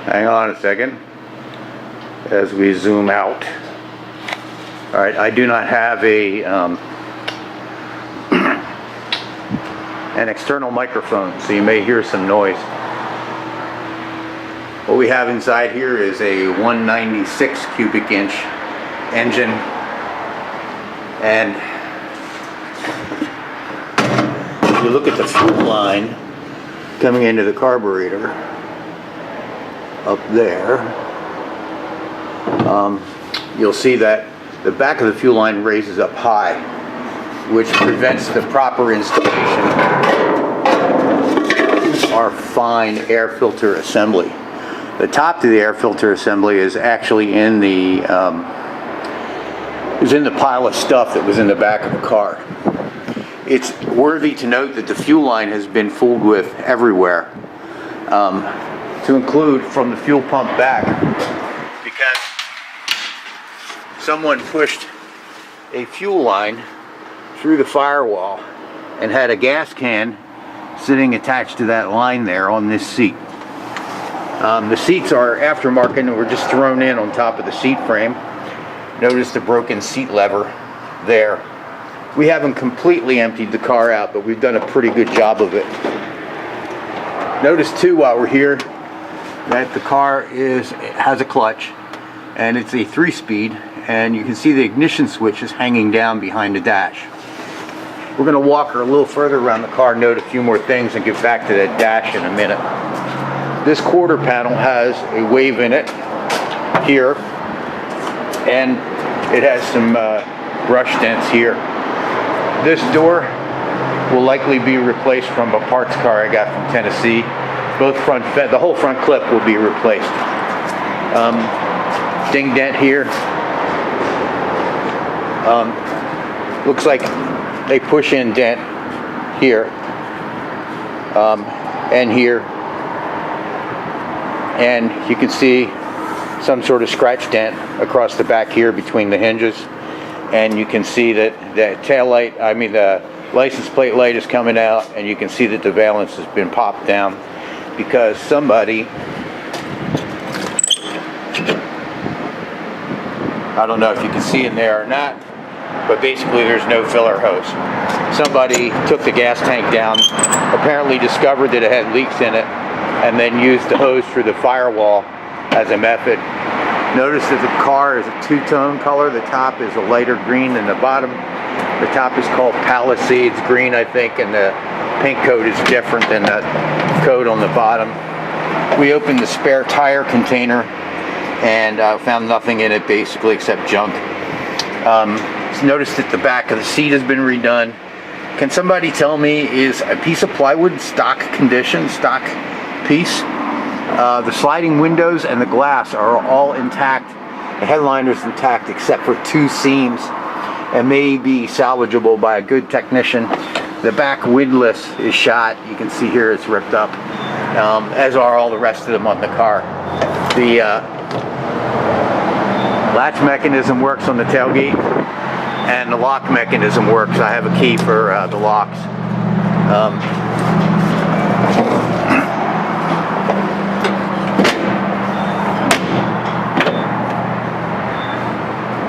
Hang on a second as we zoom out. All right, I do not have a an external microphone, so you may hear some noise. What we have inside here is a 196 cubic inch engine, and if you look at the fuel line coming into the carburetor up there, you'll see that the back of the fuel line raises up high, which prevents the proper installation of our fine air filter assembly. The top of the air filter assembly is actually in the pile of stuff that was in the back of the car. It's worthy to note that the fuel line has been fooled with everywhere, to include from the fuel pump back, because someone pushed a fuel line through the firewall and had a gas can sitting attached to that line there on this seat. The seats are aftermarket and were just thrown in on top of the seat frame. Notice the broken seat lever there. We haven't completely emptied the car out, but we've done a pretty good job of it. Notice too, while we're here, that the car has a clutch, and it's a 3-speed, and you can see the ignition switch is hanging down behind the dash. We're going to walk her a little further around the car, note a few more things, and get back to that dash in a minute. This quarter panel has a wave in it here, and it has some brush dents here. This door will likely be replaced from a parts car I got from Tennessee. The whole front clip will be replaced. Ding dent here. Looks like a push-in dent here, and here. And you can see some sort of scratch dent across the back here between the hinges. And you can see that the the license plate light is coming out, and you can see that the valance has been popped down because somebody, I don't know if you can see in there or not, but basically there's no filler hose. Somebody took the gas tank down, apparently discovered that it had leaks in it, and then used the hose through the firewall as a method. Notice that the car is a two-tone color. The top is a lighter green than the bottom. The top is called Palisades green, I think, and the paint coat is different than the coat on the bottom. We opened the spare tire container and found nothing in it basically except junk. Notice that the back of the seat has been redone. Can somebody tell me, is a piece of plywood stock condition, stock piece? The sliding windows and the glass are all intact. The headliner is intact except for 2 seams and may be salvageable by a good technician. The back windlass is shot. You can see here it's ripped up, as are all the rest of them on the car. The latch mechanism works on the tailgate, and the lock mechanism works. I have a key for the locks.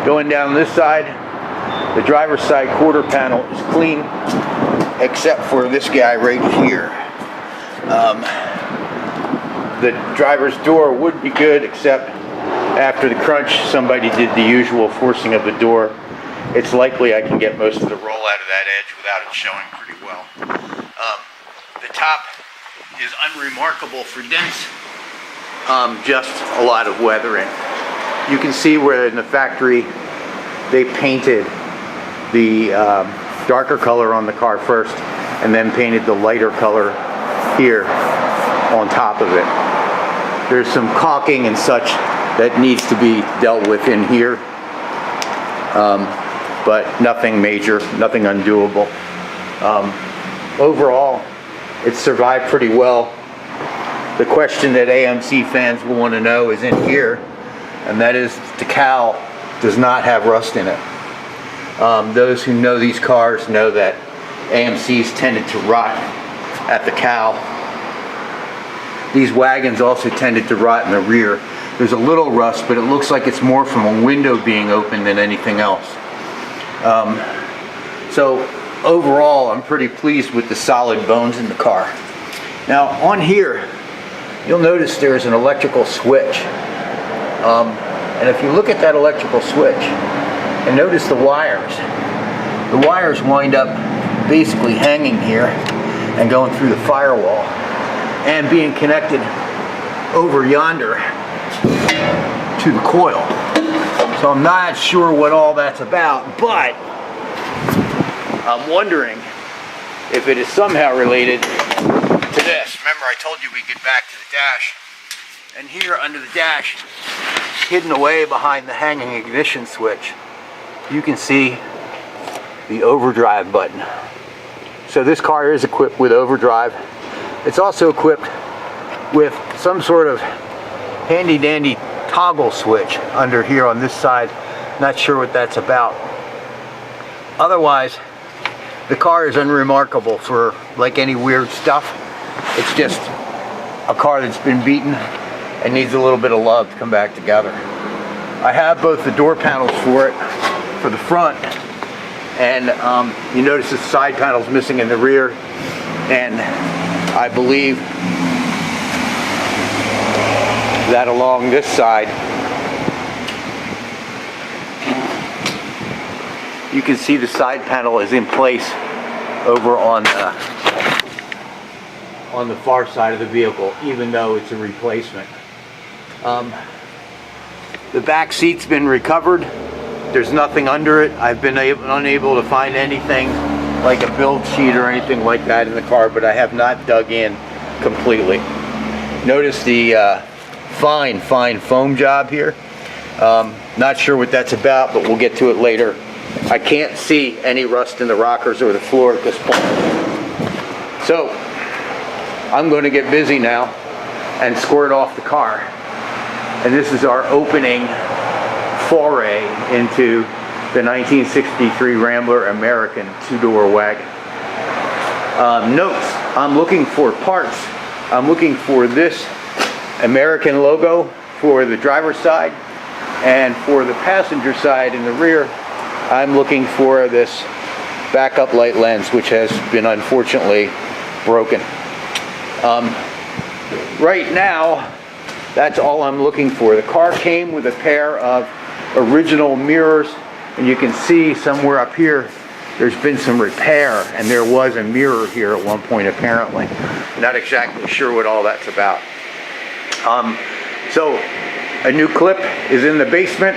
Going down this side, the driver's side quarter panel is clean, except for this guy right here. The driver's door would be good, except after the crunch, somebody did the usual forcing of the door. It's likely I can get most of the roll out of that edge without it showing pretty well. The top is unremarkable for dents, just a lot of weathering. You can see where in the factory they painted the darker color on the car first and then painted the lighter color here on top of it. There's some caulking and such that needs to be dealt with in here, but nothing major, nothing undoable. Overall, it's survived pretty well. The question that AMC fans will want to know is in here, and that is the cowl does not have rust in it. Those who know these cars know that AMC's tended to rot at the cowl. These wagons also tended to rot in the rear. There's a little rust, but it looks like it's more from a window being open than anything else. So overall, I'm pretty pleased with the solid bones in the car. Now on here, you'll notice there's an electrical switch. And if you look at that electrical switch and notice the wires wind up basically hanging here and going through the firewall and being connected over yonder to the coil. So I'm not sure what all that's about, but I'm wondering if it is somehow related to this. Remember, I told you we'd get back to the dash. And here under the dash, hidden away behind the hanging ignition switch, you can see the overdrive button. So this car is equipped with overdrive. It's also equipped with some sort of handy dandy toggle switch under here on this side. Not sure what that's about. Otherwise, the car is unremarkable for like any weird stuff. It's just a car that's been beaten and needs a little bit of love to come back together. I have both the door panels for it, for the front, and you notice the side panel's missing in the rear, and I believe that along this side you can see the side panel is in place over on the far side of the vehicle, even though it's a replacement. The back seat's been recovered. There's nothing under it. I've been unable to find anything like a build sheet or anything like that in the car, but I have not dug in completely. Notice the fine foam job here. Not sure what that's about, but we'll get to it later. I can't see any rust in the rockers or the floor at this point. So I'm going to get busy now and squirt off the car. And this is our opening foray into the 1963 Rambler American two-door wagon. Notes, I'm looking for parts. I'm looking for this American logo for the driver's side, and for the passenger side in the rear, I'm looking for this backup light lens, which has been unfortunately broken. Right now, that's all I'm looking for. The car came with a pair of original mirrors, and you can see somewhere up here there's been some repair, and there was a mirror here at one point apparently. Not exactly sure what all that's about. So a new clip is in the basement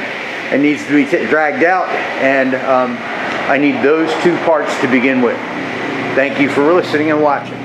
and needs to be dragged out, and I need those two parts to begin with. Thank you for listening and watching.